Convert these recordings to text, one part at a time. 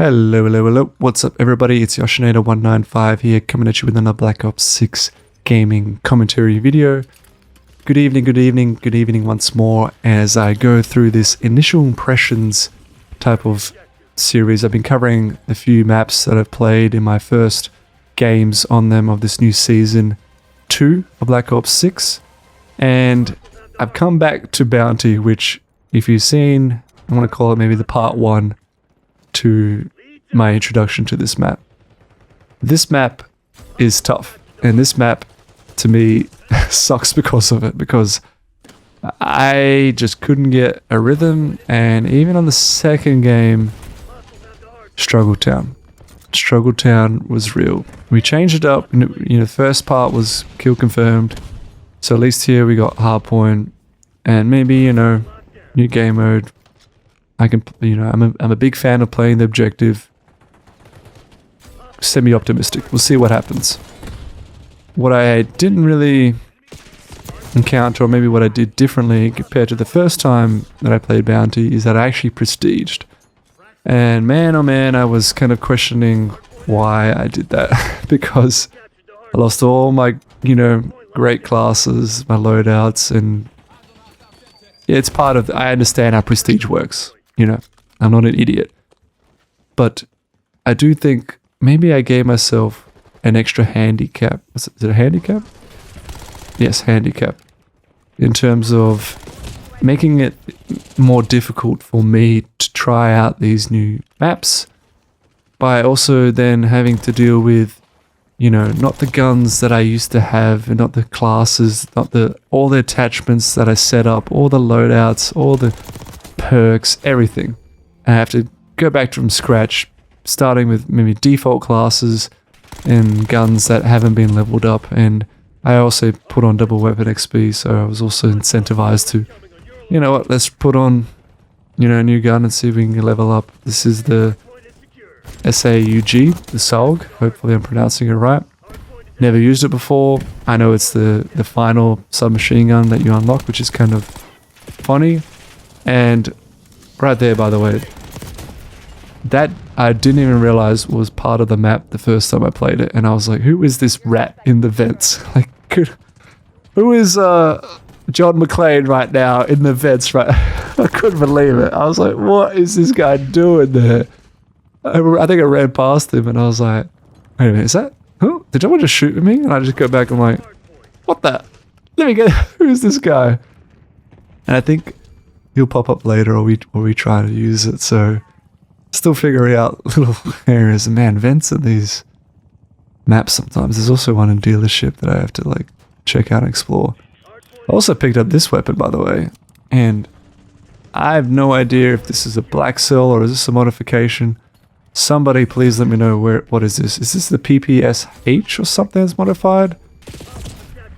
Hello, hello, hello. What's up, everybody? It's Yoshinator195 here, coming at you with another Black Ops 6 gaming commentary video. Good evening, good evening, good evening once more as I go through this initial impressions type of series. I've been covering a few maps that I've played in my first games on them of this new season 2 of Black Ops 6. And I've come back to Bounty, which, if you've seen, I want to call it maybe the part 1 to my introduction to this map. This map is tough, and this map to me sucks because of it, because I just couldn't get a rhythm, and even on the second game, Struggletown was real. We changed it up, and the first part was kill confirmed, so at least here we got hardpoint, and maybe, new game mode. I can, I'm a big fan of playing the objective. Semi-optimistic. We'll see what happens. What I didn't really encounter, or maybe what I did differently compared to the first time that I played Bounty, is that I actually prestiged. And man, oh man, I was kind of questioning why I did that. Because I lost all my, great classes, my loadouts, and it's part of, I understand how prestige works. I'm not an idiot. But I do think maybe I gave myself an extra handicap. Is it a handicap? Yes, handicap. In terms of making it more difficult for me to try out these new maps, by also then having to deal with, not the guns that I used to have, and not the classes, not all the attachments that I set up, all the loadouts, all the perks, everything. I have to go back from scratch, starting with maybe default classes and guns that haven't been leveled up. And I also put on double weapon XP, so I was also incentivized to, let's put on, a new gun and see if we can level up. This is the SAUG, the SAUG. Hopefully I'm pronouncing it right. Never used it before. I know it's the final submachine gun that you unlock, which is kind of funny. And right there, by the way, that I didn't even realize was part of the map the first time I played it. And I was like, who is this rat in the vents? Like, who is John McClane right now in the vents? Right? I couldn't believe it. I was like, what is this guy doing there? I think I ran past him and I was like, wait a minute, is that? Who? Did someone just shoot at me? And I just go back and I'm like, what the? Let me get, who is this guy? And I think he'll pop up later, or we try to use it. So still figuring out little areas. And man, vents in these maps sometimes. There's also one in dealership that I have to check out and explore. I also picked up this weapon, by the way, and I have no idea if this is a black cell or is this a modification. Somebody please let me know what is this? Is this the PPSH or something that's modified?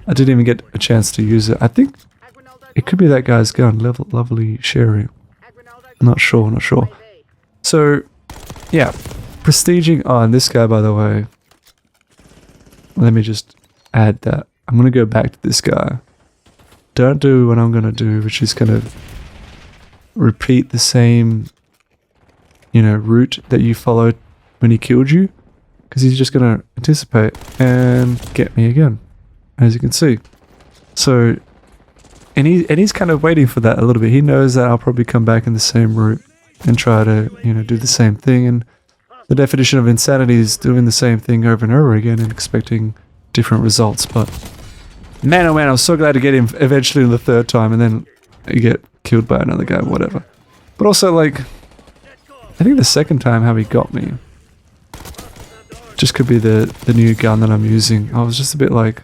I didn't even get a chance to use it. I think it could be that guy's gun, lovely Sherry. Not sure. So, yeah, prestiging on this guy, by the way. Let me just add that. I'm going to go back to this guy. Don't do what I'm going to do, which is kind of repeat the same, route that you followed when he killed you. Because he's just going to anticipate and get me again, as you can see. So, and he's kind of waiting for that a little bit. He knows that I'll probably come back in the same route and try to, do the same thing. And the definition of insanity is doing the same thing over and over again and expecting different results. But man, oh man, I was so glad to get him eventually the third time, and then you get killed by another guy, whatever. But also, I think the second time how he got me just could be the new gun that I'm using. I was just a bit like,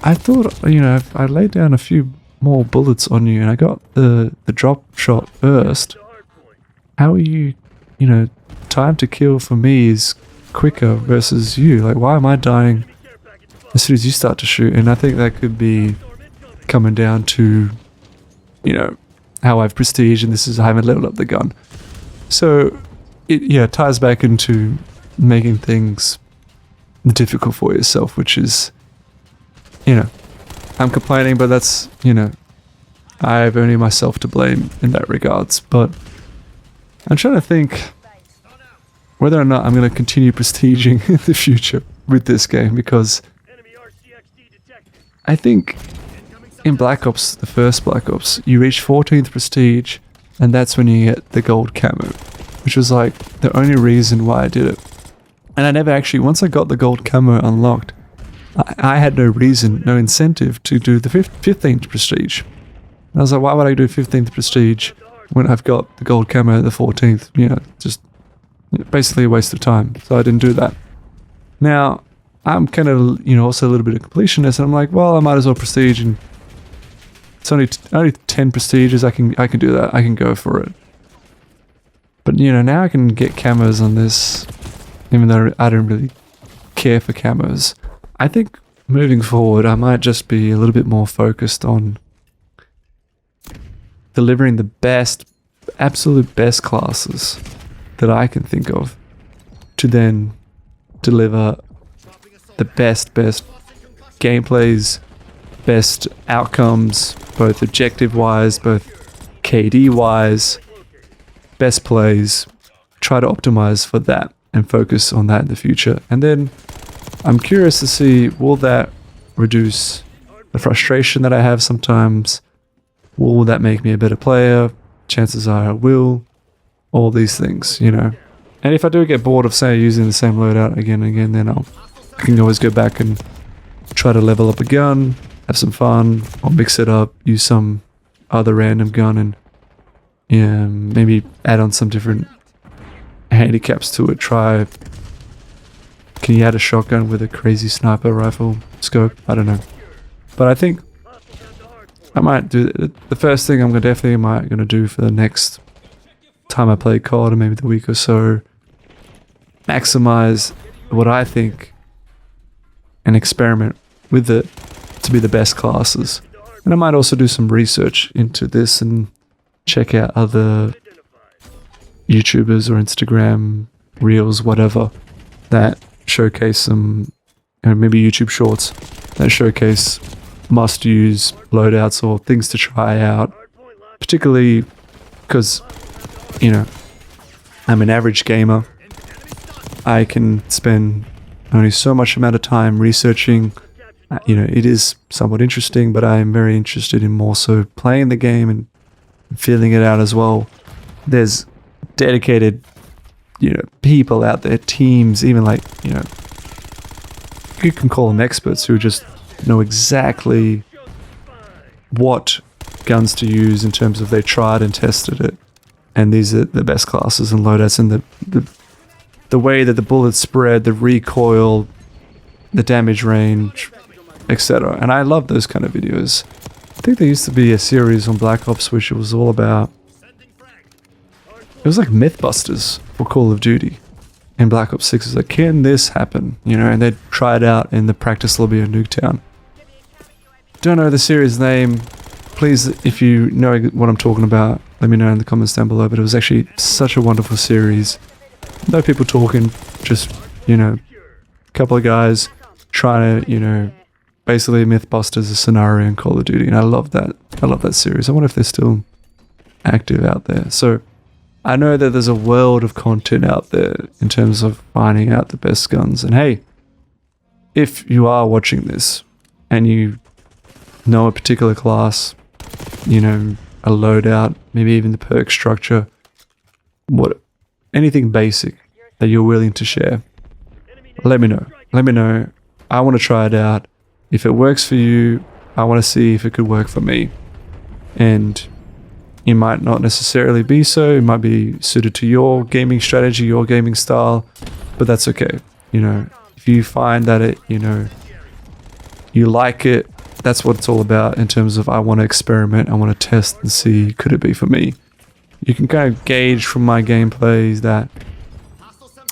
I thought, if I laid down a few more bullets on you and I got the drop shot first, how are you, time to kill for me is quicker versus you? Like, why am I dying as soon as you start to shoot? And I think that could be coming down to, how I've prestige, and this is I haven't leveled up the gun. So, it ties back into making things difficult for yourself, which is, I'm complaining, but that's, I have only myself to blame in that regards. But I'm trying to think whether or not I'm going to continue prestiging in the future with this game, because I think in Black Ops, the first Black Ops, you reach 14th prestige, and that's when you get the gold camo, which was like the only reason why I did it. And I never actually, once I got the gold camo unlocked, I had no reason, no incentive to do the 15th prestige. And I was like, why would I do 15th prestige when I've got the gold camo at the 14th? You know, just basically a waste of time. So I didn't do that. Now, I'm kind of, also a little bit of completionist, and I'm like, well, I might as well prestige, and it's only 10 prestiges. I can do that. I can go for it. But now I can get camos on this, even though I don't really care for camos. I think moving forward, I might just be a little bit more focused on delivering the best, absolute best classes that I can think of, to then deliver the best gameplays, best outcomes, both objective-wise, both KD-wise, best plays. Try to optimize for that and focus on that in the future. And then I'm curious to see, will that reduce the frustration that I have sometimes? Will that make me a better player? Chances are I will. All these things, And if I do get bored of, say, using the same loadout again and again, then I can always go back and try to level up a gun, have some fun, or mix it up, use some other random gun, and maybe add on some different handicaps to it. Can you add a shotgun with a crazy sniper rifle scope? I don't know. But I think I might do the first thing I'm definitely going to do for the next time I play COD, or maybe the week or so, maximize what I think and experiment with it to be the best classes. And I might also do some research into this and check out other YouTubers or Instagram reels, whatever, that showcase some, maybe YouTube shorts that showcase must-use loadouts or things to try out, particularly because, I'm an average gamer. I can spend only so much amount of time researching. It is somewhat interesting, but I am very interested in more so playing the game and feeling it out as well. There's dedicated, people out there, teams, even you can call them experts, who just know exactly what guns to use in terms of they tried and tested it. And these are the best classes and loadouts, and the way that the bullets spread, the recoil, the damage range, etc. And I love those kind of videos. I think there used to be a series on Black Ops which it was all about, it was like Mythbusters for Call of Duty. In Black Ops 6, it's like, can this happen? And they'd try it out in the practice lobby of Nuketown. Don't know the series name. Please, if you know what I'm talking about, let me know in the comments down below. But it was actually such a wonderful series. No people talking, just, a couple of guys trying to, basically Mythbusters a scenario in Call of Duty. And I love that. I love that series. I wonder if they're still active out there. So I know that there's a world of content out there in terms of finding out the best guns. And hey, if you are watching this and you know a particular class, a loadout, maybe even the perk structure, anything basic that you're willing to share, let me know. Let me know. I want to try it out. If it works for you, I want to see if it could work for me. And it might not necessarily be so. It might be suited to your gaming strategy, your gaming style, but that's okay. If you find that it, you like it, that's what it's all about in terms of I want to experiment, I want to test and see, could it be for me? You can kind of gauge from my gameplays that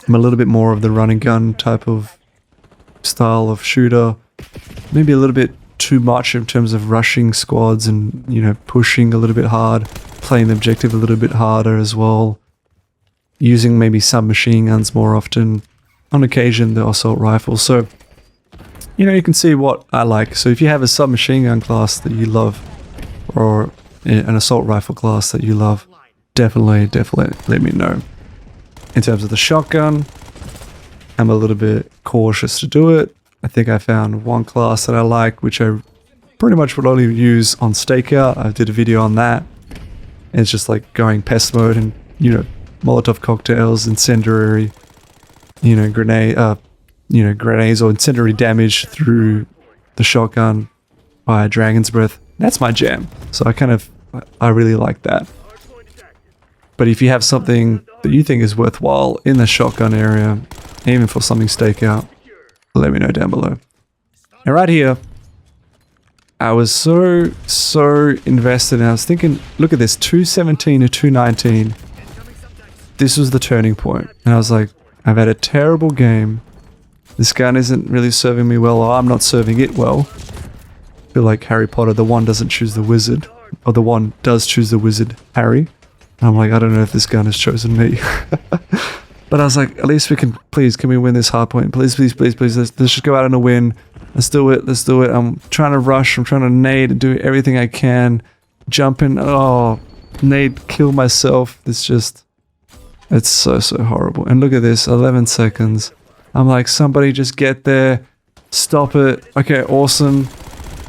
I'm a little bit more of the run and gun type of style of shooter. Maybe a little bit too much in terms of rushing squads and, pushing a little bit hard, playing the objective a little bit harder as well. Using maybe submachine guns more often, on occasion the assault rifle. So, you can see what I like. So if you have a submachine gun class that you love, or an assault rifle class that you love, definitely let me know. In terms of the shotgun, I'm a little bit cautious to do it. I think I found one class that I like, which I pretty much would only use on stakeout. I did a video on that. And it's just like going pest mode and, you know, Molotov cocktails, incendiary, you know, grenades or incendiary damage through the shotgun by Dragon's Breath. That's my jam. So I really like that. But if you have something that you think is worthwhile in the shotgun area, even for something stakeout, let me know down below. And right here, I was so invested, and I was thinking, look at this, 217 to 219. This was the turning point. And I was like, I've had a terrible game. This gun isn't really serving me well, or I'm not serving it well. I feel like Harry Potter, the one doesn't choose the wizard, or the one does choose the wizard, Harry. And I'm like, I don't know if this gun has chosen me. But I was like, at least we can, please, can we win this hard point? Please, please, please, please, let's just go out on a win. Let's do it, let's do it. I'm trying to rush, I'm trying to nade and do everything I can. Jump in, oh, nade, kill myself. It's so horrible. And look at this, 11 seconds. I'm like, somebody just get there, stop it. Okay, awesome.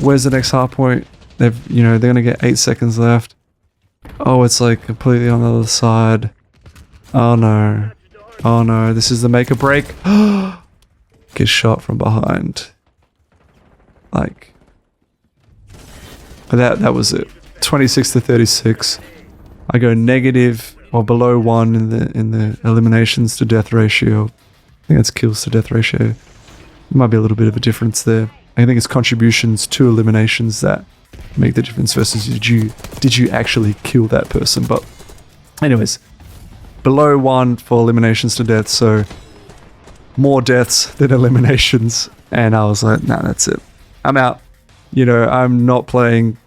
Where's the next hard point? They're gonna get 8 seconds left. Oh, it's like completely on the other side. Oh no. Oh no, this is the make or break. Get shot from behind. Like, that was it. 26 to 36. I go negative or below 1 in the eliminations to death ratio. I think that's kills to death ratio. There might be a little bit of a difference there. I think it's contributions to eliminations that make the difference versus did you actually kill that person. But anyways, below 1 for eliminations to death, so more deaths than eliminations. And I was like, nah, that's it. I'm out. I'm not playing.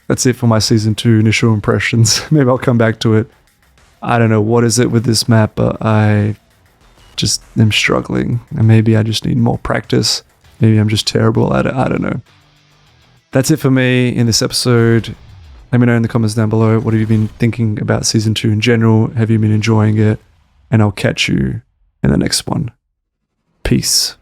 That's it for my season 2 initial impressions. Maybe I'll come back to it. I don't know what is it with this map, but I just am struggling. And maybe I just need more practice. Maybe I'm just terrible at it. I don't know. That's it for me in this episode. Let me know in the comments down below. What have you been thinking about season 2 in general? Have you been enjoying it? And I'll catch you in the next one. Peace.